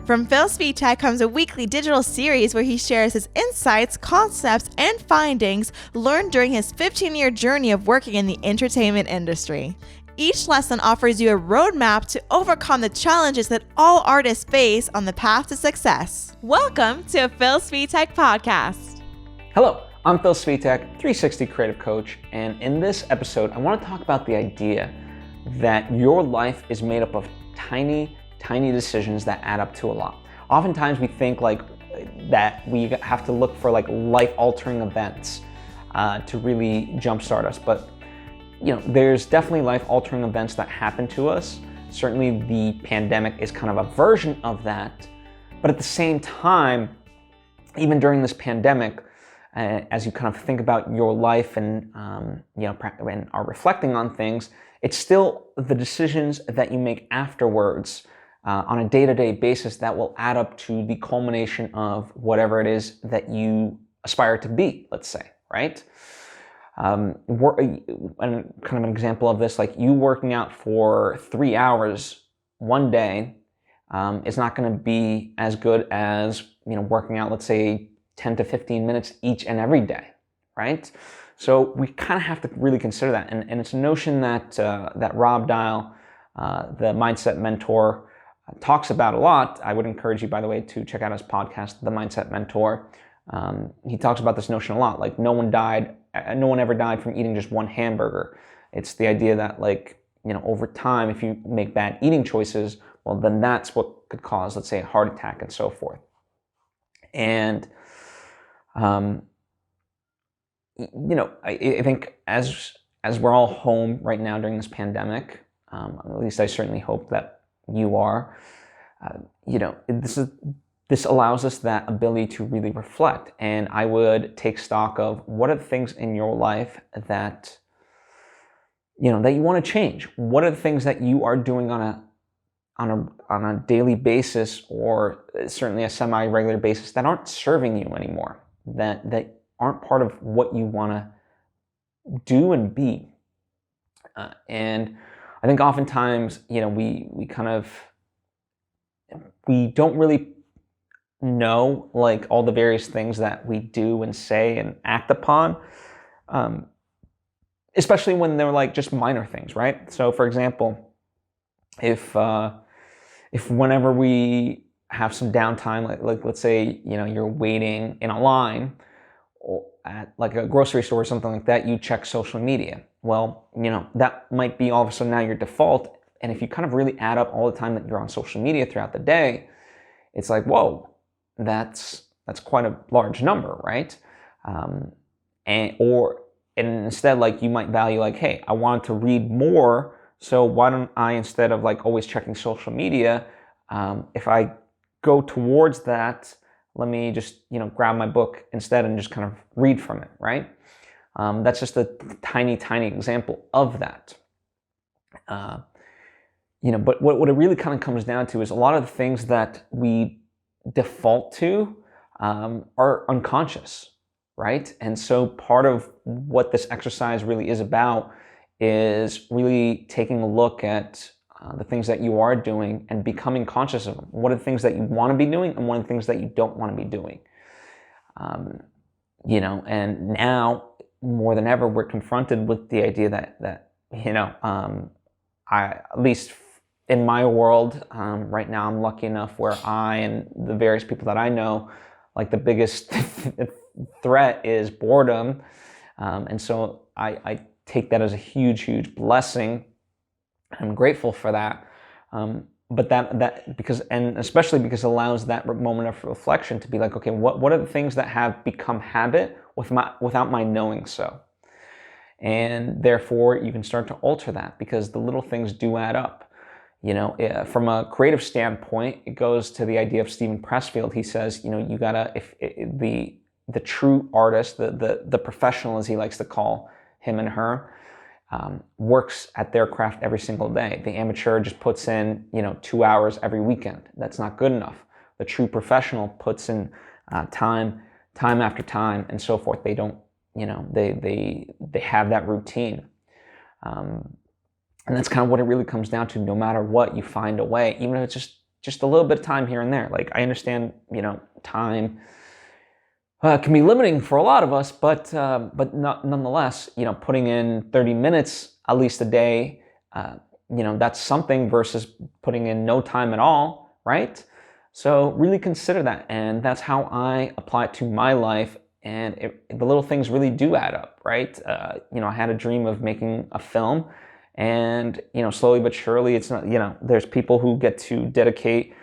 From Svitek comes a weekly digital series where he shares his insights, concepts, and findings learned during his 15-year journey of working in the entertainment industry. Each lesson offers you a roadmap to overcome the challenges that all artists face on the path to success. Welcome to a Phil Svitek podcast. Hello, I'm Phil Svitek, 360 creative coach, and in this episode, I want to talk about the idea that your life is made up of tiny decisions that add up to a lot. Oftentimes we think that we have to look for life-altering events to really jumpstart us, but there's definitely life-altering events that happen to us. Certainly the pandemic is kind of a version of that, but at the same time, even during this pandemic, as you kind of think about your life and and are reflecting on things, it's still the decisions that you make afterwards on a day-to-day basis that will add up to the culmination of whatever it is that you aspire to be, let's say, right? And kind of an example of this, like you working out for 3 hours one day is not going to be as good as working out, let's say, 10 to 15 minutes each and every day, right? So we kind of have to really consider that, and it's a notion that that Rob Dial, the mindset mentor, talks about a lot. I would encourage you, by the way, to check out his podcast, The Mindset Mentor. He talks about this notion a lot. Like no one ever died from eating just one hamburger. It's the idea that over time, if you make bad eating choices, well, then that's what could cause, let's say, a heart attack and so forth. And I think as we're all home right now during this pandemic, at least I certainly hope that you are, this allows us that ability to really reflect. And I would take stock of what are the things in your life that that you want to change. What are the things that you are doing on a daily basis, or certainly a semi-regular basis, that aren't serving you anymore, that aren't part of what you want to do and be. And I think oftentimes, we don't really know all the various things that we do and say and act upon, especially when they're just minor things, right? So, for example, if whenever we have some downtime, let's say you're waiting in a line at a grocery store or something like that, you check social media. Well, that might be all of a sudden now your default. And if you kind of really add up all the time that you're on social media throughout the day, it's like, whoa, that's quite a large number, right? And instead, you might value hey, I wanted to read more, so why don't I, instead of always checking social media, if I go towards that, let me just grab my book instead and just kind of read from it, right? That's just a tiny example of that. But what it really kind of comes down to is a lot of the things that we default to are unconscious, right? And so part of what this exercise really is about is really taking a look at the things that you are doing and becoming conscious of them. What are the things that you want to be doing, and what are the things that you don't want to be doing? And now more than ever, we're confronted with the idea that at least in my world right now, I'm lucky enough where I and the various people that I know, the biggest threat is boredom, and so I take that as a huge blessing. I'm grateful for that, but that because, and especially because it allows that moment of reflection to be okay, what are the things that have become habit without my knowing so? And therefore, you can start to alter that, because the little things do add up. From a creative standpoint, it goes to the idea of Steven Pressfield. He says, you gotta, if the true artist, the professional, as he likes to call him and her, works at their craft every single day. The amateur just puts in 2 hours every weekend. That's not good enough. The true professional puts in time after time and so forth. They don't, they have that routine, and that's kind of what it really comes down to. No matter what, you find a way, even if it's just just a little bit of time here and there. Like, I understand, time can be limiting for a lot of us, but nonetheless, putting in 30 minutes at least a day, that's something versus putting in no time at all, right? So really consider that, and that's how I apply it to my life. And the little things really do add up, right? I had a dream of making a film, and slowly but surely, it's not. There's people who get to dedicate,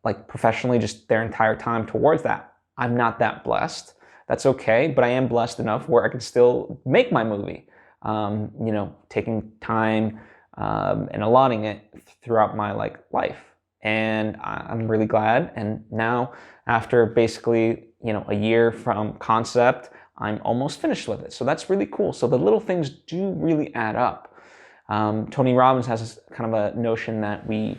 like professionally, just their entire time towards that. I'm not that blessed. That's okay, but I am blessed enough where I can still make my movie. Taking time and allotting it throughout my life, and I'm really glad. And now, after basically a year from concept, I'm almost finished with it. So that's really cool. So the little things do really add up. Tony Robbins has this kind of a notion that we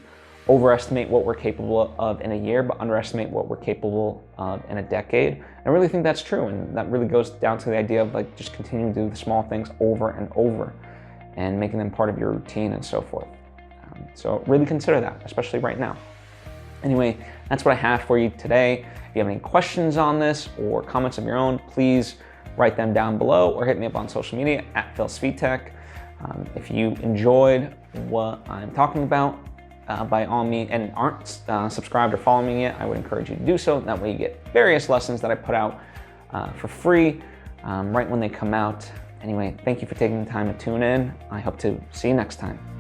overestimate what we're capable of in a year, but underestimate what we're capable of in a decade. I really think that's true, and that really goes down to the idea of just continuing to do the small things over and over and making them part of your routine and so forth. So really consider that, especially right now. Anyway, that's what I have for you today. If you have any questions on this or comments of your own, please write them down below or hit me up on social media at Svitek. If you enjoyed what I'm talking about, by all means, and aren't subscribed or following me yet, I would encourage you to do so. That way you get various lessons that I put out for free right when they come out. Anyway, thank you for taking the time to tune in. I hope to see you next time.